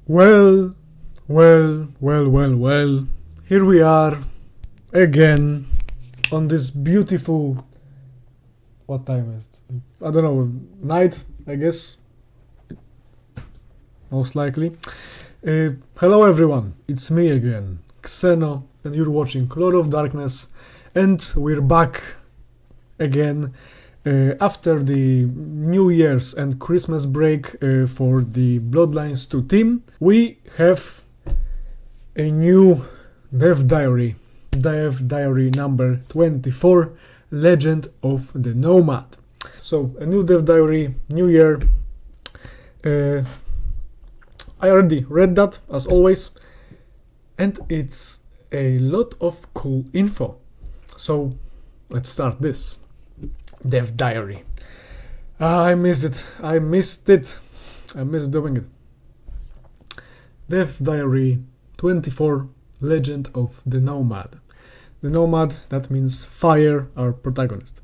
Well, well. Here we are again on this beautiful. What time is it? I don't know. Night, I guess. Most likely. Hello, everyone. It's me again, Xeno, and you're watching Lord of Darkness. And we're back again after the New Year's and Christmas break for the Bloodlines 2 team. We have a new Dev Diary number 24, Legend of the Nomad. So a new Dev Diary, new year. I already read that, as always, and it's a lot of cool info. So let's start this Dev Diary. I miss it. I missed it. I miss doing it. Dev Diary 24, Legend of the Nomad. The Nomad, that means fire, our protagonist.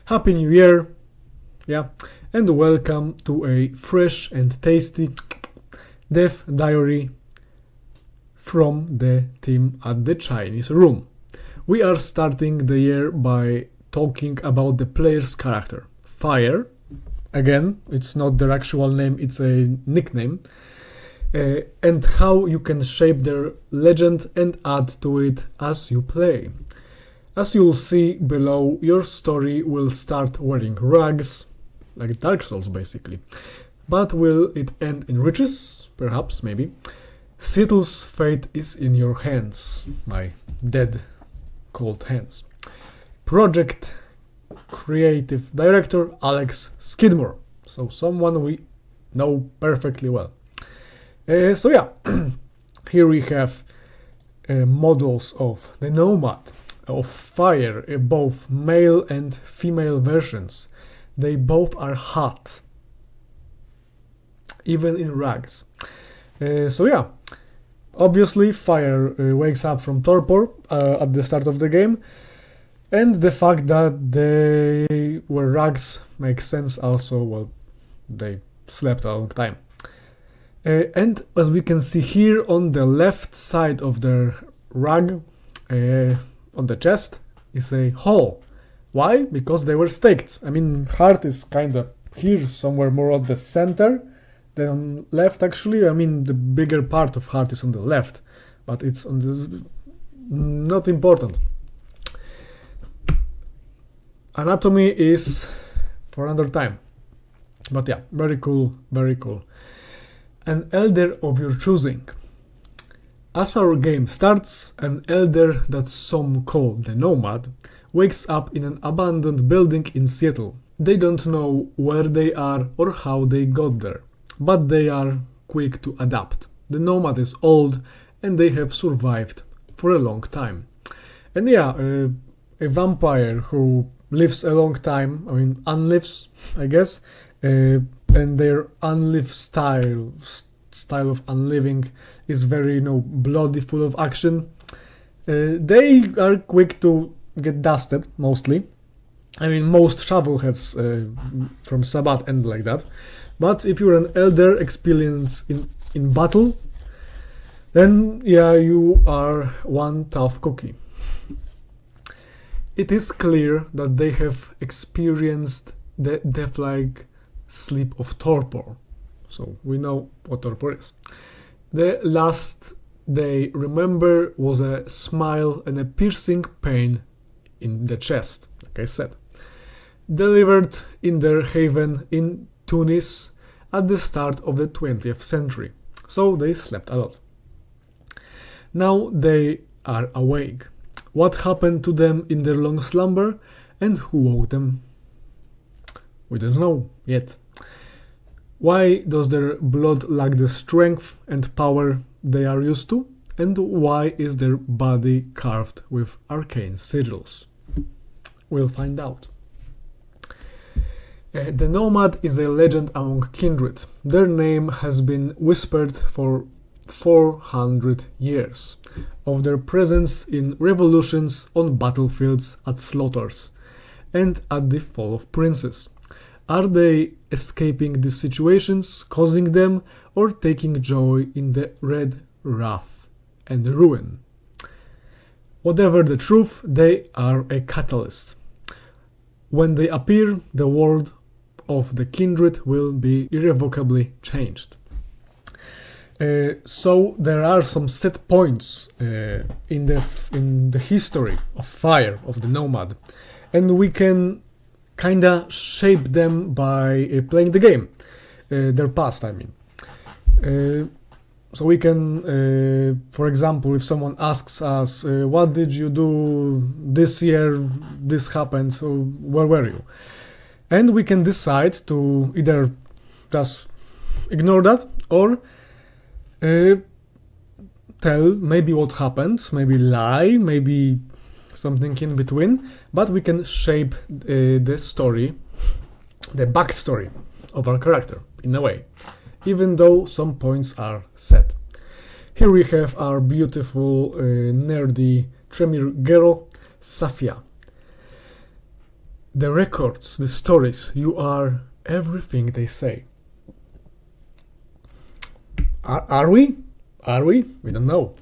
Happy New Year, yeah, and welcome to a fresh and tasty Dev Diary from the team at the Chinese room. We are starting the year by talking about the player's character, Fire. Again, it's not their actual name, it's a nickname. And how you can shape their legend and add to it as you play. As you'll see below, your story will start wearing rags, like Dark Souls basically. But will it end in riches? Perhaps, maybe. Seattle's fate is in your hands, my dead, cold hands. Project Creative Director Alex Skidmore, so someone we know perfectly well. So yeah, here we have models of the Nomad, of Fire, both male and female versions. They both are hot, even in rags. So yeah, obviously Fire wakes up from torpor at the start of the game, and the fact that they were rags makes sense also. Well, they slept a long time. And as we can see here on the left side of their rug, on the chest, is a hole. Why? Because they were staked. I mean, heart is kind of here, somewhere more at the center than left, actually. I mean, the bigger part of heart is on the left, but it's on the... not important. Anatomy is for another time. But yeah, very cool, very cool. An elder of your choosing. As our game starts, an elder that some call the Nomad wakes up in an abandoned building in Seattle. They don't know where they are or how they got there, but they are quick to adapt. The Nomad is old and they have survived for a long time. And yeah, a vampire who lives a long time, I mean unlives, I guess, and their unlive style of unliving is very, bloody, full of action. They are quick to get dusted, mostly. I mean, most shovelheads from Sabbath end like that. But if you're an elder experienced in battle, then yeah, you are one tough cookie. It is clear that they have experienced the death-like sleep of torpor. So we know what torpor is. The last they remember was a smile and a piercing pain in the chest, like I said. Delivered in their haven in Tunis at the start of the 20th century. So they slept a lot. Now they are awake. What happened to them in their long slumber and who woke them? We don't know yet. Why does their blood lack the strength and power they are used to? And why is their body carved with arcane sigils? We'll find out. The Nomad is a legend among kindred. Their name has been whispered for 400 years. Of their presence in revolutions, on battlefields, at slaughters, and at the fall of princes. Are they escaping these situations, causing them, or taking joy in the red wrath and ruin? Whatever the truth, they are a catalyst. When they appear, the world of the kindred will be irrevocably changed. So there are some set points in the history of fire of the Nomad, and we can kinda shape them by playing the game, their past, I mean. So we can, for example, if someone asks us, what did you do this year, this happened, so where were you? And we can decide to either just ignore that or tell maybe what happened, maybe lie, maybe something in between, but we can shape the story, the backstory of our character in a way, even though some points are set. Here we have our beautiful, nerdy Tremere girl, Safia. The records, the stories, you are everything they say. Are we? Are we? We don't know.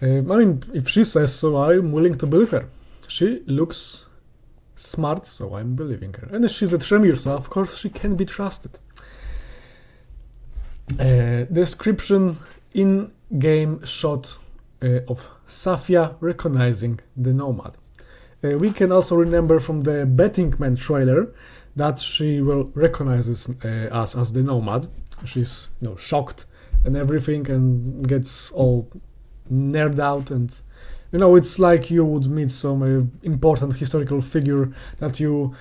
I mean, if she says so, I'm willing to believe her. She looks smart, so I'm believing her. And she's a Tremere, so of course she can be trusted. Description: in-game shot of Safia recognizing the Nomad. We can also remember from the Betting Man trailer that she will recognizes us as the Nomad. She's, shocked and everything, and gets all nerd out, and it's like you would meet some important historical figure that you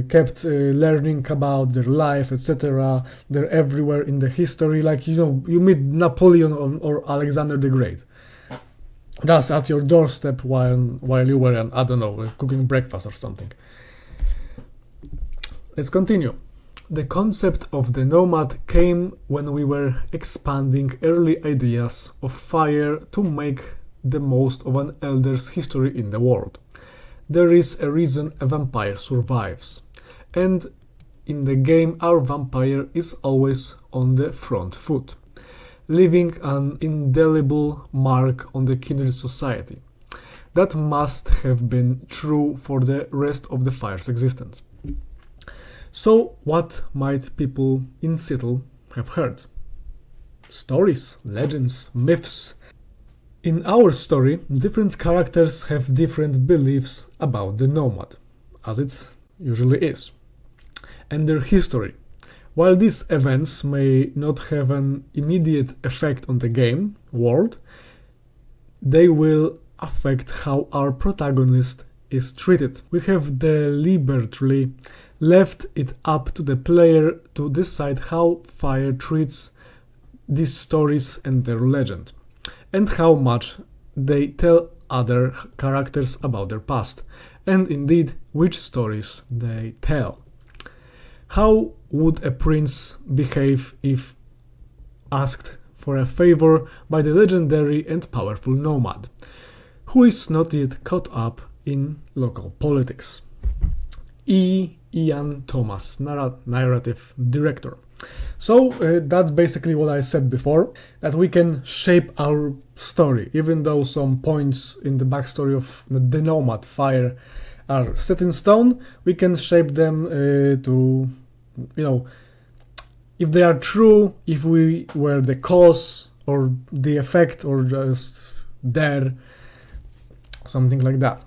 kept learning about their life, etc. They're everywhere in the history, like you meet Napoleon or Alexander the Great, just at your doorstep while you were, I don't know, cooking breakfast or something. Let's continue. The concept of the Nomad came when we were expanding early ideas of fire to make the most of an elder's history in the world. There is a reason a vampire survives, and in the game our vampire is always on the front foot, leaving an indelible mark on the kindred society. That must have been true for the rest of the fire's existence. So what might people in Seattle have heard? Stories, legends, myths. In our story, different characters have different beliefs about the Nomad, as it usually is, and their history. While these events may not have an immediate effect on the game world, they will affect how our protagonist is treated. We have deliberately left it up to the player to decide how fire treats these stories and their legend, and how much they tell other characters about their past, and indeed which stories they tell. How would a prince behave if asked for a favor by the legendary and powerful Nomad, who is not yet caught up in local politics? Ian Thomas, narrative director. So that's basically what I said before, that we can shape our story, even though some points in the backstory of the Nomad fire are set in stone. We can shape them to, if they are true, if we were the cause or the effect or just there, something like that.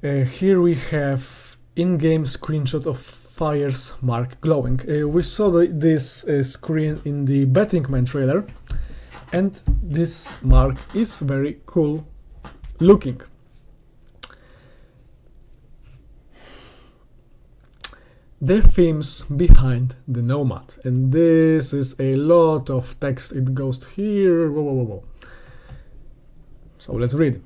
Here we have in-game screenshot of fire's mark glowing. We saw this screen in the Betting Man trailer, and this mark is very cool looking. The themes behind the Nomad, and this is a lot of text. It goes here. Whoa. So let's read.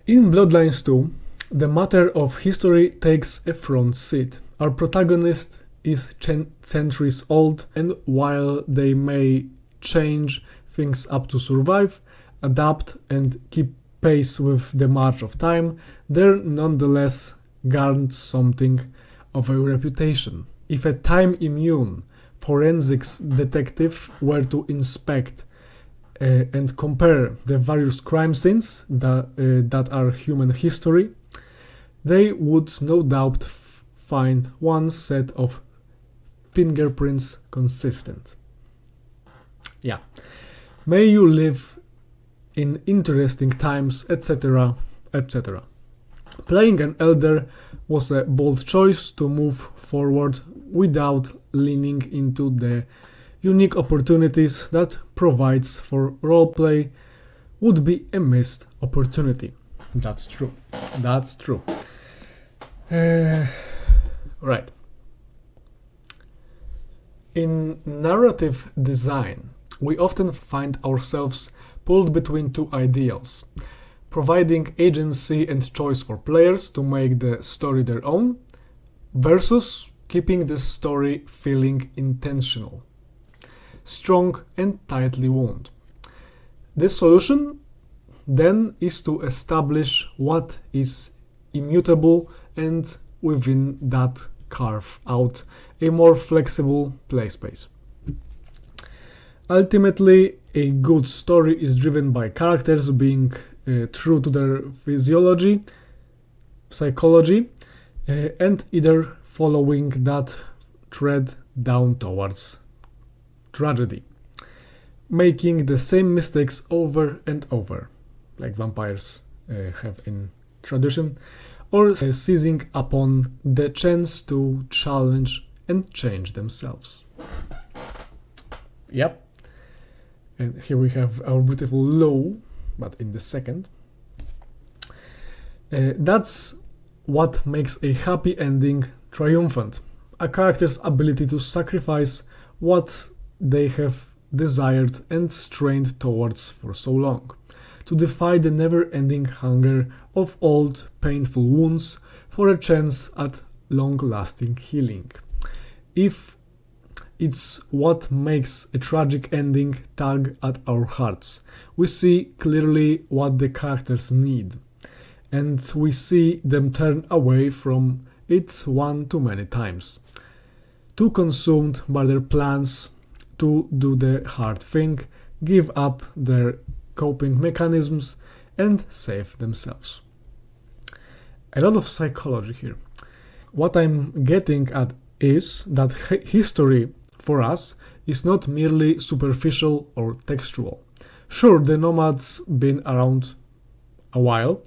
In Bloodlines 2, the matter of history takes a front seat. Our protagonist is centuries old, and while they may change things up to survive, adapt, and keep pace with the march of time, they're nonetheless guard something of a reputation. If a time-immune forensics detective were to inspect and compare the various crime scenes that are human history, they would no doubt find one set of fingerprints consistent. Yeah. May you live in interesting times, etc., etc. Playing an elder was a bold choice to move forward without leaning into the unique opportunities that provides for roleplay would be a missed opportunity. That's true. That's true. Right. In narrative design, we often find ourselves pulled between two ideals, providing agency and choice for players to make the story their own, versus keeping the story feeling intentional, strong and tightly wound. The solution then is to establish what is immutable and within that carve out a more flexible play space. Ultimately, a good story is driven by characters being true to their physiology, psychology, and either following that thread down towards tragedy, making the same mistakes over and over, like vampires have in tradition, or seizing upon the chance to challenge and change themselves. Yep. And here we have our beautiful low, but in the second. That's what makes a happy ending triumphant. A character's ability to sacrifice what they have desired and strained towards for so long, to defy the never-ending hunger of old, painful wounds for a chance at long-lasting healing. If it's what makes a tragic ending tug at our hearts, we see clearly what the characters need, and we see them turn away from it one too many times, too consumed by their plans to do the hard thing, give up their coping mechanisms, and save themselves. A lot of psychology here. What I'm getting at is that history for us is not merely superficial or textual. Sure, the Nomad's been around a while,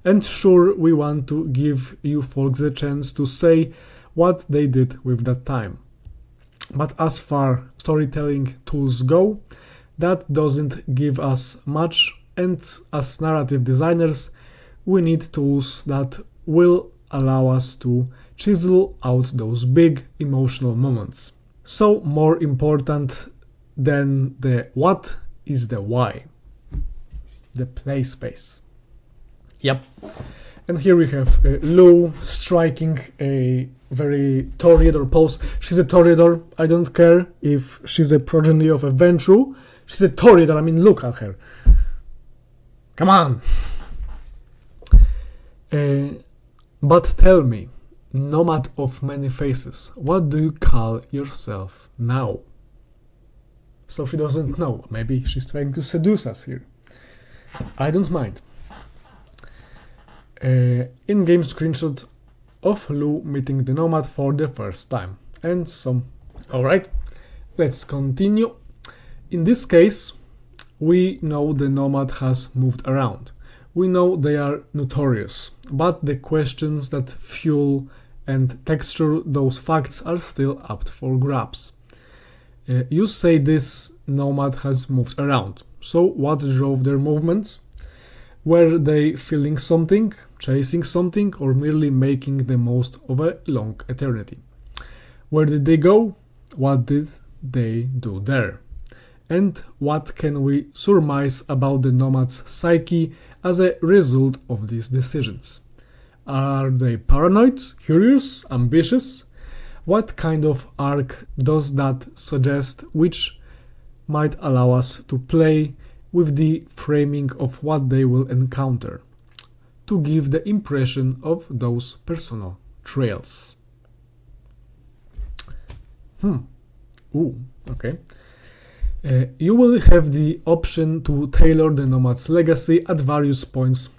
and sure, we want to give you folks the chance to say what they did with that time. But as far storytelling tools go, that doesn't give us much, and as narrative designers, we need tools that will allow us to chisel out those big emotional moments. So more important than the what is the why, the play space. Yep. And here we have Lou striking a very Toreador pose. She's a Toreador. I don't care if she's a progeny of a Ventrue. She's a Toreador. I mean, look at her. Come on. But tell me, Nomad of many faces, what do you call yourself now? So she doesn't know. Maybe she's trying to seduce us here. I don't mind. In-game screenshot of Lou meeting the Nomad for the first time. And some... Alright, let's continue. In this case, we know the Nomad has moved around. We know they are notorious, but the questions that fuel and texture those facts are still up for grabs. You say this Nomad has moved around, so what drove their movement? Were they feeling something, chasing something, or merely making the most of a long eternity? Where did they go? What did they do there? And what can we surmise about the Nomad's psyche as a result of these decisions? Are they paranoid, curious, ambitious? What kind of arc does that suggest, which might allow us to play with the framing of what they will encounter, to give the impression of those personal trails? Ooh, okay. You will have the option to tailor the Nomad's legacy at various points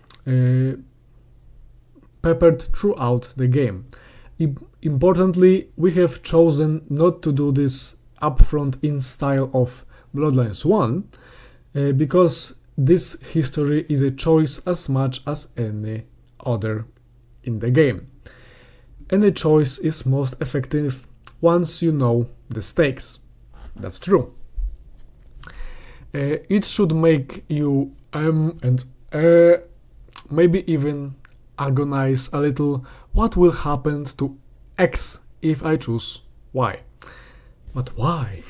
peppered throughout the game. Importantly, we have chosen not to do this upfront in style of Bloodlines 1 because this history is a choice as much as any other in the game. And a choice is most effective once you know the stakes. That's true. It should make you and maybe even agonize a little. What will happen to X if I choose Y? But why?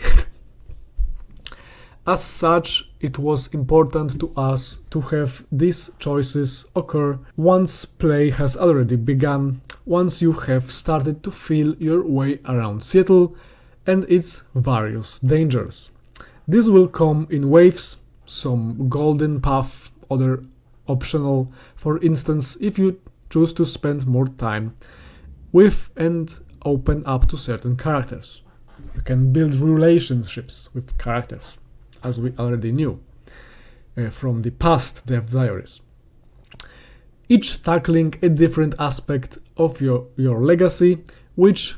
As such, it was important to us to have these choices occur once play has already begun, once you have started to feel your way around Seattle and its various dangers. This will come in waves, some golden path, other optional, for instance, if you choose to spend more time with and open up to certain characters. You can build relationships with characters, as we already knew from the past Dev Diaries. Each tackling a different aspect of your legacy, which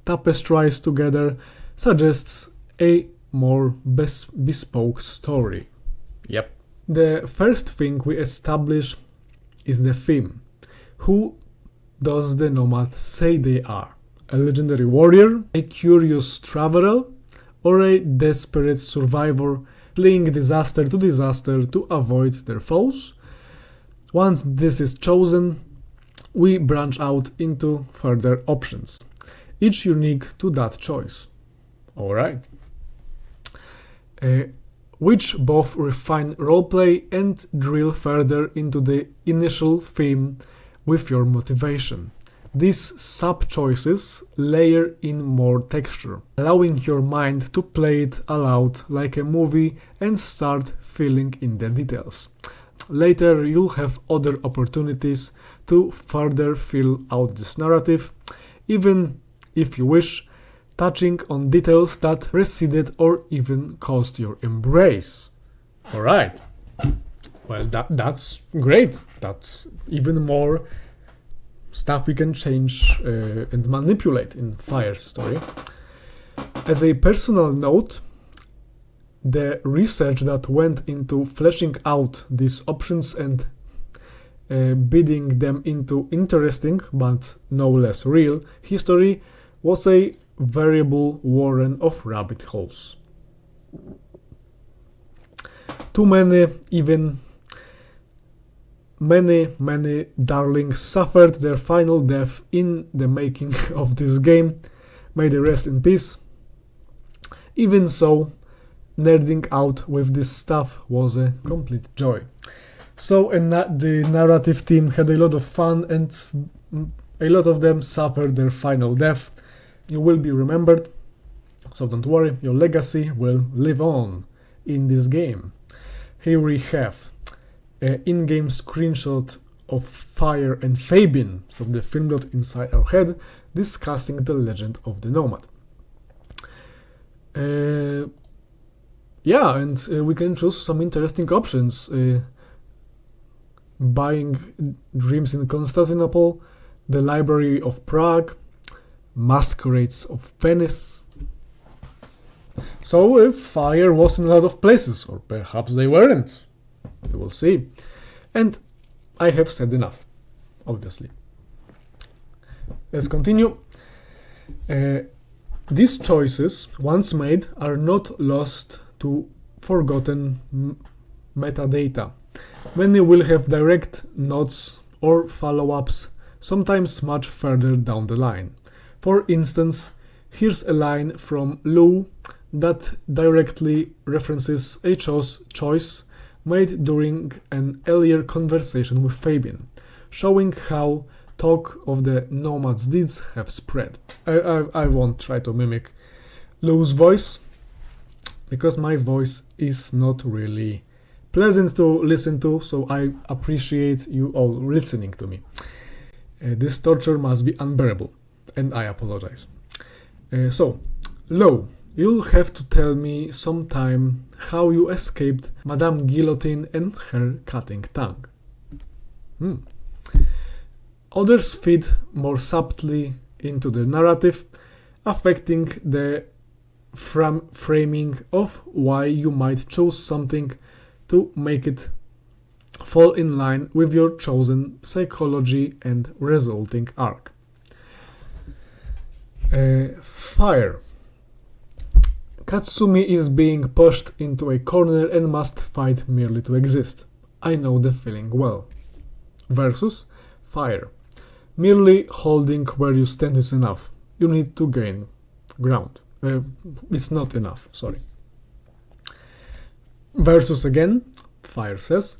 tapestries together suggests a more bespoke story. Yep. The first thing we establish is the theme. Who does the Nomad say they are? A legendary warrior, a curious traveler, or a desperate survivor fleeing disaster to avoid their foes? Once this is chosen, we branch out into further options, each unique to that choice. Alright. Which both refine roleplay and drill further into the initial theme with your motivation. These sub-choices layer in more texture, allowing your mind to play it aloud like a movie and start filling in the details. Later, you'll have other opportunities to further fill out this narrative, even if you wish, touching on details that receded or even caused your embrace. Alright. Well, that's great. That's even more stuff we can change and manipulate in Fire's story. As a personal note, the research that went into fleshing out these options and bidding them into interesting but no less real history was a variable warren of rabbit holes. Too many, even many darlings suffered their final death in the making of this game. May they rest in peace. Even so, nerding out with this stuff was a complete joy. So the narrative team had a lot of fun and a lot of them suffered their final death. You will be remembered, so don't worry, your legacy will live on in this game. Here we have an in-game screenshot of Fire and Fabian, so the film dot inside our head, discussing the legend of the Nomad. Yeah, and we can choose some interesting options. Buying Dreams in Constantinople, the Library of Prague, Masquerades of Venice. So if Fire was in a lot of places, or perhaps they weren't. We will see. And I have said enough, obviously. Let's continue. These choices, once made, are not lost to forgotten metadata. Many will have direct nods or follow-ups, sometimes much further down the line. For instance, here's a line from Lou that directly references a choice made during an earlier conversation with Fabian, showing how talk of the Nomad's deeds have spread. I won't try to mimic Lou's voice, because my voice is not really pleasant to listen to, so I appreciate you all listening to me. This torture must be unbearable, and I apologize. So, Lo, you'll have to tell me sometime how you escaped Madame Guillotine and her cutting tongue. Others feed more subtly into the narrative, affecting the framing of why you might choose something to make it fall in line with your chosen psychology and resulting arc. Fire. Katsumi is being pushed into a corner and must fight merely to exist. I know the feeling well. Versus Fire. Merely holding where you stand is enough. You need to gain ground. It's not enough, sorry. Versus again, Fire says,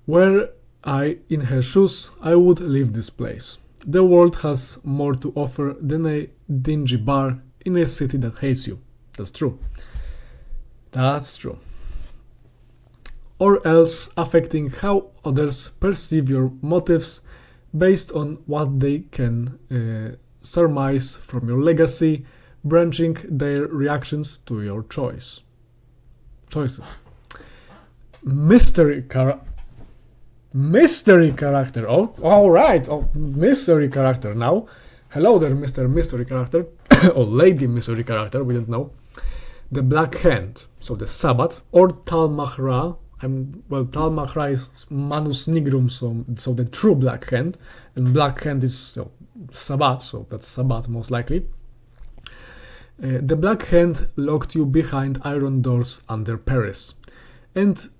were I in her shoes, I would leave this place. The world has more to offer than a dingy bar in a city that hates you. That's true. That's true. Or else affecting how others perceive your motives based on what they can surmise from your legacy, branching their reactions to your choices. Mystery character. Oh, all right. Oh, mystery character now. Hello there, Mr. Mystery character, or Lady Mystery character. We don't know. The Black Hand. So the Sabbath or Talmachra. Talmachra is Manus Nigrum, so the true Black Hand, and Black Hand is Sabbath, so that's Sabbath most likely. The Black Hand locked you behind iron doors under Paris, and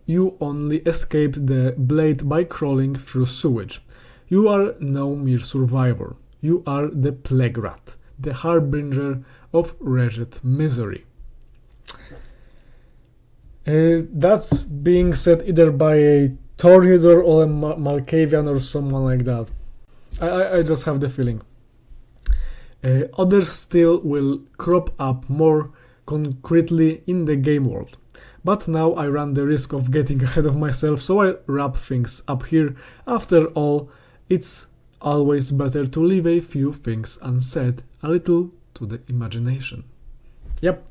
you only escaped the blade by crawling through sewage. You are no mere survivor. You are the plague rat, the harbinger of wretched misery. That's being said either by a Toreador or a Malkavian or someone like that. I just have the feeling. Others still will crop up more concretely in the game world. But now I run the risk of getting ahead of myself, so I wrap things up here. After all, it's always better to leave a few things unsaid, a little to the imagination. Yep.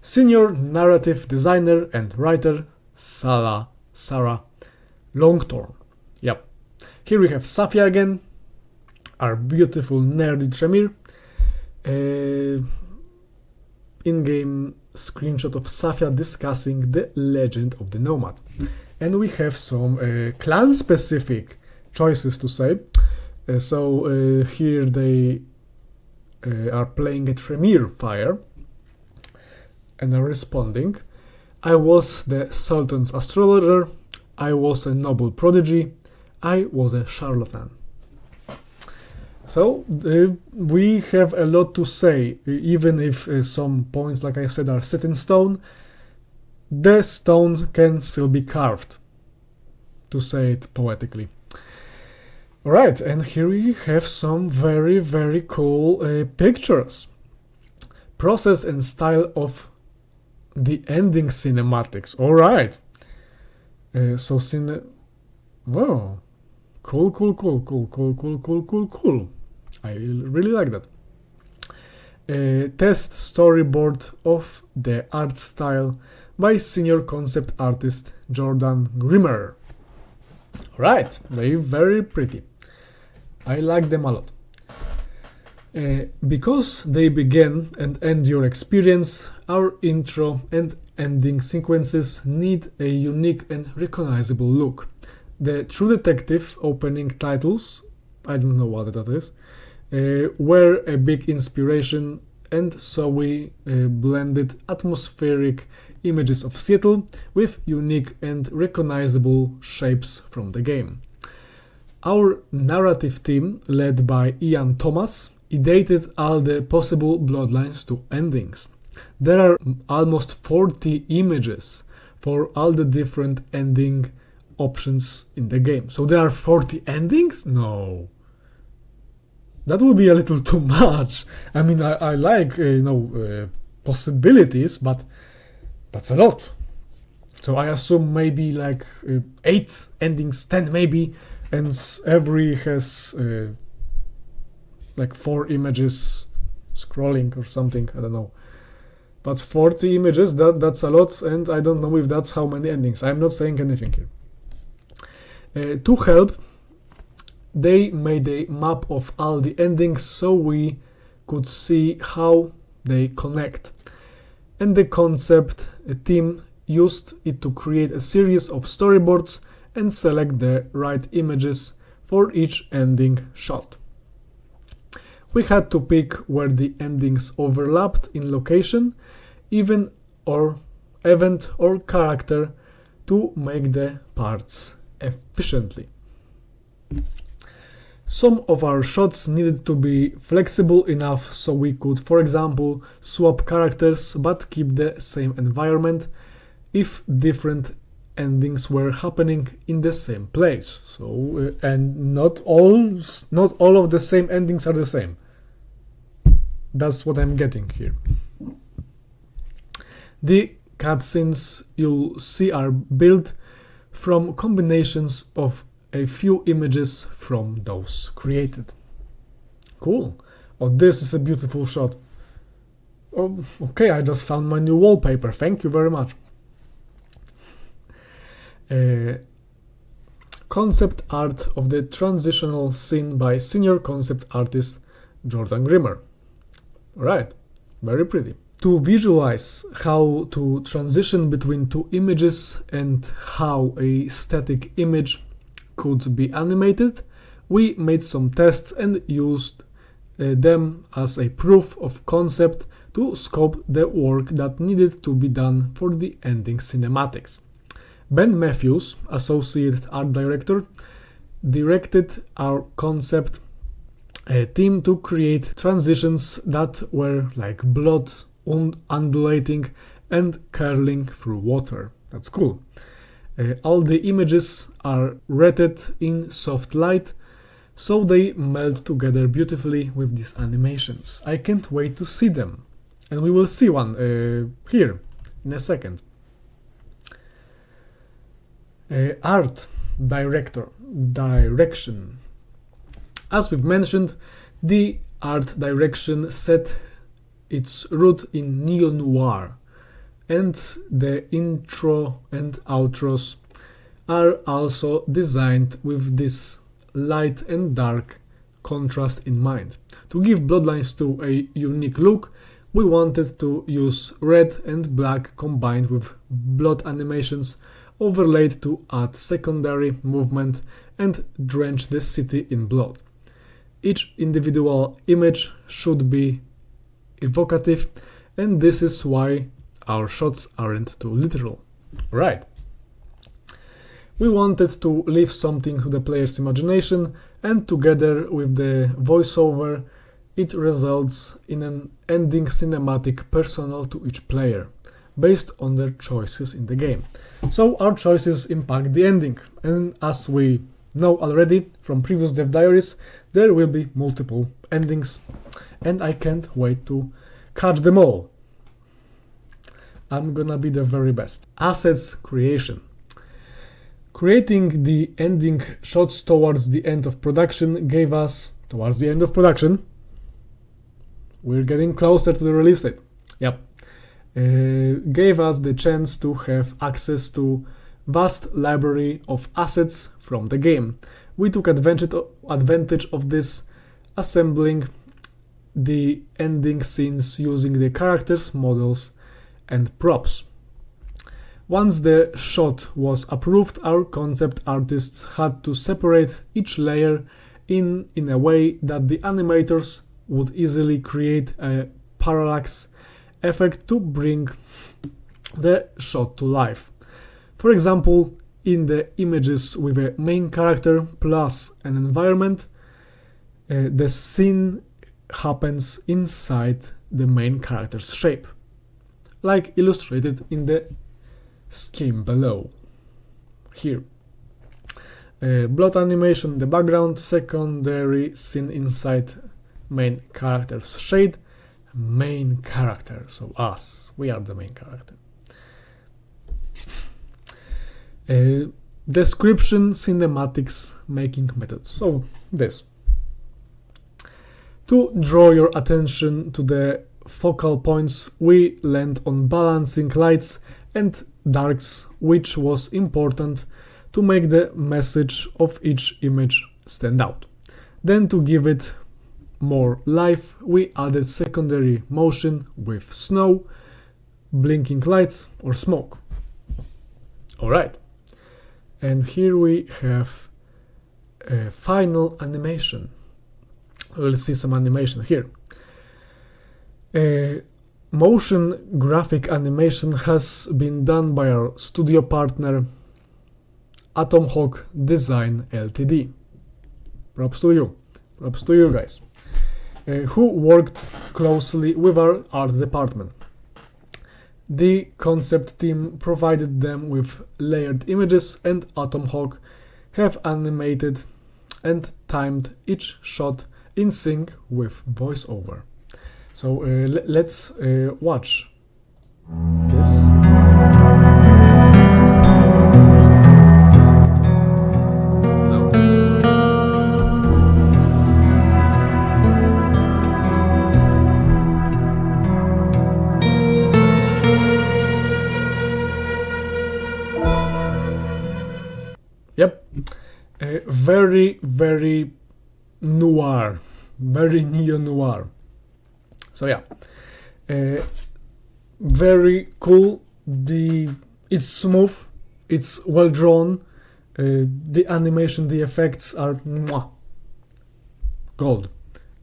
Senior narrative designer and writer Sarah Longthorn. Yep. Here we have Safia again, our beautiful nerdy Tremere. In-game screenshot of Safia discussing the legend of the Nomad. And we have some clan-specific choices to say. Here they are playing a Tremere fire and are responding. I was the Sultan's astrologer, I was a noble prodigy, I was a charlatan. So we have a lot to say, even if some points, like I said, are set in stone. The stone can still be carved, to say it poetically. Alright, and here we have some very, very cool pictures. Process and style of the ending cinematics. Alright. Wow. Cool. I really like that. Test storyboard of the art style by senior concept artist Jordan Grimmer. Alright, they're very pretty. I like them a lot. Because they begin and end your experience, our intro and ending sequences need a unique and recognizable look. The True Detective opening titles, I don't know what that is, were a big inspiration, and so we blended atmospheric images of Seattle with unique and recognizable shapes from the game. Our narrative team, led by Ian Thomas, ideated all the possible Bloodlines to endings. There are almost 40 images for all the different ending options in the game. So there are 40 endings? No. That would be a little too much. I mean, I like, possibilities, but that's a lot. So I assume maybe like 8 endings, 10 maybe, and every has like 4 images scrolling or something, I don't know. but 40 images, that's a lot, and I don't know if that's how many endings. I'm not saying anything here. To help, they made a map of all the endings so we could see how they connect. And the concept team used it to create a series of storyboards and select the right images for each ending shot. We had to pick where the endings overlapped in location, event or character to make the parts efficiently. Some of our shots needed to be flexible enough so we could, for example, swap characters but keep the same environment if different endings were happening in the same place. So, and not all of the same endings are the same. That's what I'm getting here. The cutscenes you'll see are built from combinations of a few images from those created. Cool. Oh, this is a beautiful shot. Oh, okay, I just found my new wallpaper. Thank you very much. Concept art of the transitional scene by senior concept artist Jordan Grimmer. Right, very pretty. To visualize how to transition between two images and how a static image could be animated, we made some tests and used them as a proof of concept to scope the work that needed to be done for the ending cinematics. Ben Matthews, associate art director, directed our concept team to create transitions that were like blood undulating and curling through water. That's cool. All the images are rated in soft light, so they meld together beautifully with these animations. I can't wait to see them, and we will see one here in a second. Art direction. As we've mentioned, the art direction set its root in neo-noir, and the intro and outros are also designed with this light and dark contrast in mind. To give Bloodlines 2 a unique look, we wanted to use red and black combined with blood animations overlaid to add secondary movement and drench the city in blood. Each individual image should be evocative, and this is why our shots aren't too literal. Right. We wanted to leave something to the player's imagination, and together with the voiceover, it results in an ending cinematic personal to each player, based on their choices in the game. So our choices impact the ending, and as we know already from previous dev diaries, there will be multiple endings, and I can't wait to catch them all. I'm gonna be the very best. Assets creation. Creating the ending shots towards the end of production gave us, we're getting closer to the release date. Yep. Gave us the chance to have access to vast library of assets from the game. We took advantage of this, assembling the ending scenes using the characters, models, and props. Once the shot was approved, our concept artists had to separate each layer in a way that the animators would easily create a parallax effect to bring the shot to life. For example, in the images with a main character plus an environment, the scene happens inside the main character's shape, like illustrated in the scheme below. Here. Blood animation in the background, secondary scene inside main character's shade, main character, so us, we are the main character. Description, cinematics, making methods. So this. To draw your attention to the focal points we land on balancing lights and darks, which was important to make the message of each image stand out. Then, to give it more life, we added secondary motion with snow, blinking lights or smoke. Alright, and here we have a final animation. We'll see some animation here. Motion graphic animation has been done by our studio partner Atom Hawk Design Ltd. Props to you guys, who worked closely with our art department. The concept team provided them with layered images, and Atom Hawk have animated and timed each shot in sync with voiceover. So let's watch this. Yep, very noir, very neo-noir. So yeah, very cool. It's smooth, it's well drawn. The animation, the effects are mwah, gold.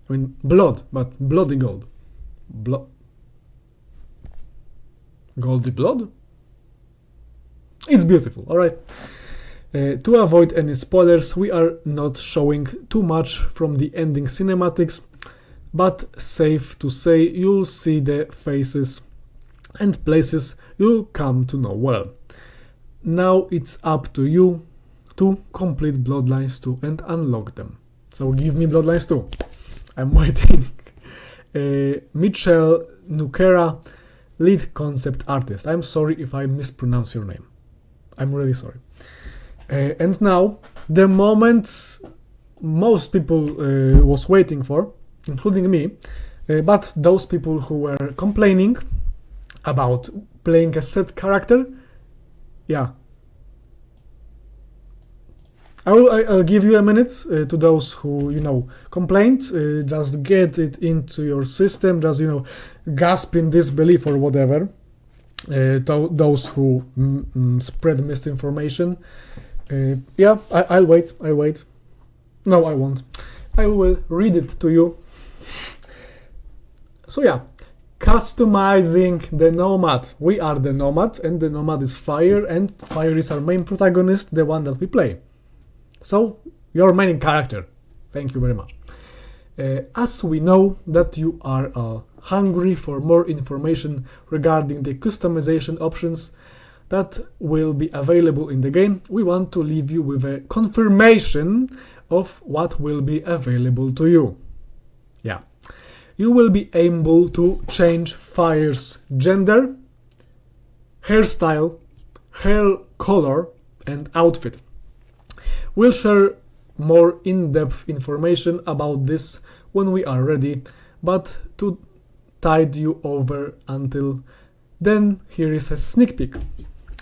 I mean blood, but bloody gold. Goldy blood. It's beautiful. All right. To avoid any spoilers, we are not showing too much from the ending cinematics, but safe to say you'll see the faces and places you'll come to know well. Now it's up to you to complete Bloodlines 2 and unlock them. So give me Bloodlines 2. I'm waiting. Michel Nukera, lead concept artist. I'm sorry if I mispronounce your name. I'm really sorry. And now, the moment most people was waiting for, including me, but those people who were complaining about playing a set character, yeah. I'll give you a minute to those who, complained. Just get it into your system, just, gasp in disbelief or whatever. Those who spread misinformation. Yeah, I'll wait. No, I won't. I will read it to you. So yeah, customizing the Nomad. We are the Nomad, and the Nomad is Fire, and Fire is our main protagonist, the one that we play. So, your main character. Thank you very much. As we know that you are hungry for more information regarding the customization options that will be available in the game, we want to leave you with a confirmation of what will be available to you. Yeah. You will be able to change Fire's gender, hairstyle, hair color, and outfit. We'll share more in-depth information about this when we are ready, but to tide you over until then, here is a sneak peek.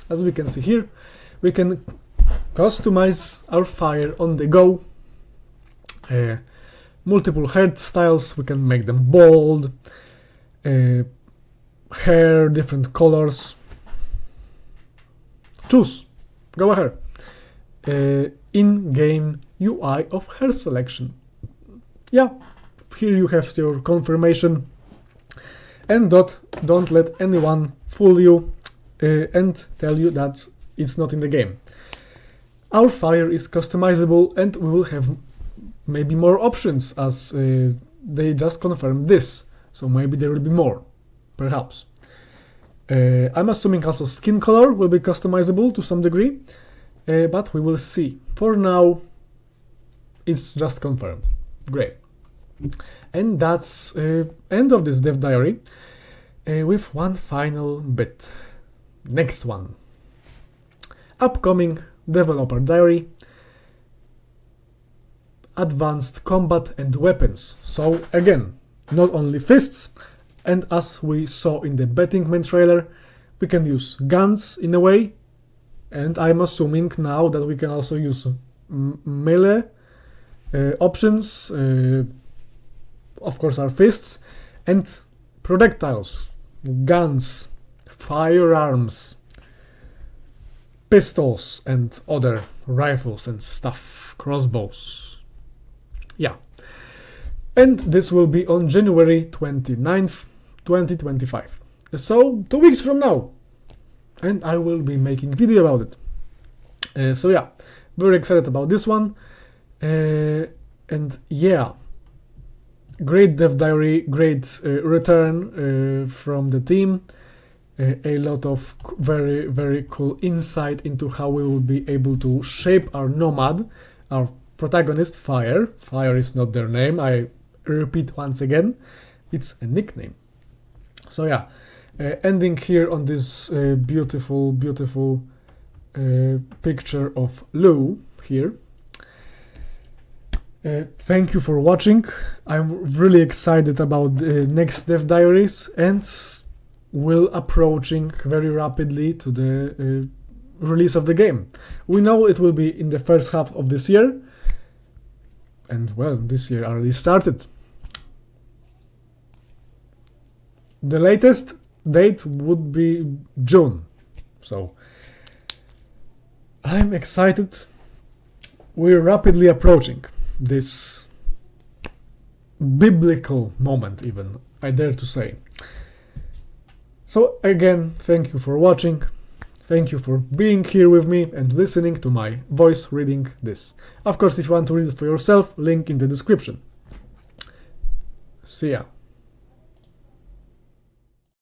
As we can see here, we can customize our Fire on the go. Multiple hairstyles, we can make them bald, hair, different colors. Choose, go ahead. In-game UI of hair selection. Yeah, here you have your confirmation, and don't let anyone fool you and tell you that it's not in the game. Our Fire is customizable, and we will have maybe more options, as they just confirmed this, so maybe there will be more, perhaps. I'm assuming also skin color will be customizable to some degree, but we will see. For now, it's just confirmed. Great. And that's end of this dev diary, with one final bit. Next one. Upcoming developer diary. Advanced combat and weapons. So again, not only fists, And as we saw in the Betting Man trailer, we can use guns in a way, and I'm assuming now that we can also use melee options, of course our fists, and projectiles, guns, firearms, pistols, and other rifles and stuff, crossbows. Yeah. And this will be on January 29th, 2025. So 2 weeks from now. And I will be making video about it. So yeah, very excited about this one. And yeah, great dev diary, great return from the team. A lot of very, very cool insight into how we will be able to shape our Nomad, our protagonist, Fire. Fire is not their name, I repeat once again, it's a nickname. So yeah, ending here on this beautiful, beautiful picture of Lou here. Thank you for watching. I'm really excited about the next dev diaries, and will approaching very rapidly to the release of the game. We know it will be in the first half of this year, and well, this year already started. The latest date would be June, so I'm excited. We're rapidly approaching this biblical moment, even, I dare to say. So again, thank you for watching. Thank you for being here with me and listening to my voice reading this. Of course, if you want to read it for yourself, link in the description. See ya.